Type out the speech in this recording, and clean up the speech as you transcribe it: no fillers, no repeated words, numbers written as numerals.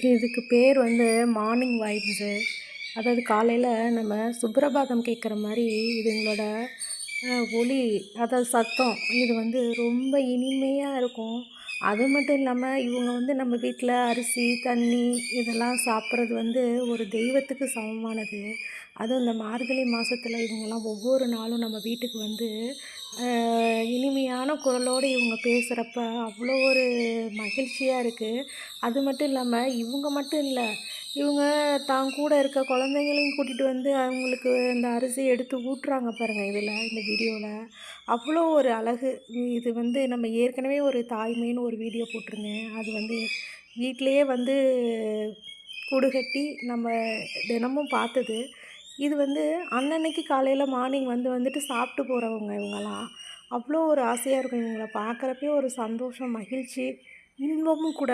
இதுக்கு பேர் வந்து மார்னிங் வைப்ஸு. அதாவது காலையில் நம்ம சுப்ரபாதம் கேட்குற மாதிரி இதுங்களோட ஒலி, அதாவது சத்தம், இது வந்து ரொம்ப இனிமையாக இருக்கும். அது மட்டும் இல்லாமல் இவங்க வந்து நம்ம வீட்டில் அரிசி தண்ணி இதெல்லாம் சாப்பிட்றது வந்து ஒரு தெய்வத்துக்கு சமமானது. அதுவும் இந்த மார்கழி மாதத்தில் இவங்கெல்லாம் ஒவ்வொரு நாளும் நம்ம வீட்டுக்கு வந்து இனிமையான குரலோடு இவங்க பேசுகிறப்ப அவ்வளோ ஒரு மகிழ்ச்சியாக இருக்குது. அது மட்டும் இல்லாமல் இவங்க மட்டும் இல்லை, இவங்க தான் கூட இருக்க குழந்தைங்களையும் கூட்டிகிட்டு வந்து அவங்களுக்கு இந்த அரிசி எடுத்து ஊட்டுறாங்க பாருங்கள். இந்த வீடியோவில் அவ்வளோ ஒரு அழகு. இது வந்து நம்ம ஏற்கனவே ஒரு தாய்மைன்னு ஒரு வீடியோ போட்டிருந்தேன். அது வந்து வீட்டிலையே வந்து கூடு கட்டி நம்ம தினமும் பார்த்தது. இது வந்து அன்னன்னைக்கு காலையில் மார்னிங் வந்துட்டு சாப்பிட்டு போகிறவங்க இவங்கெல்லாம். அவ்வளோ ஒரு ஆசையாக இருக்கும் இவங்கள பார்க்குறப்பயே ஒரு சந்தோஷம், மகிழ்ச்சி, இன்பமும் கூட.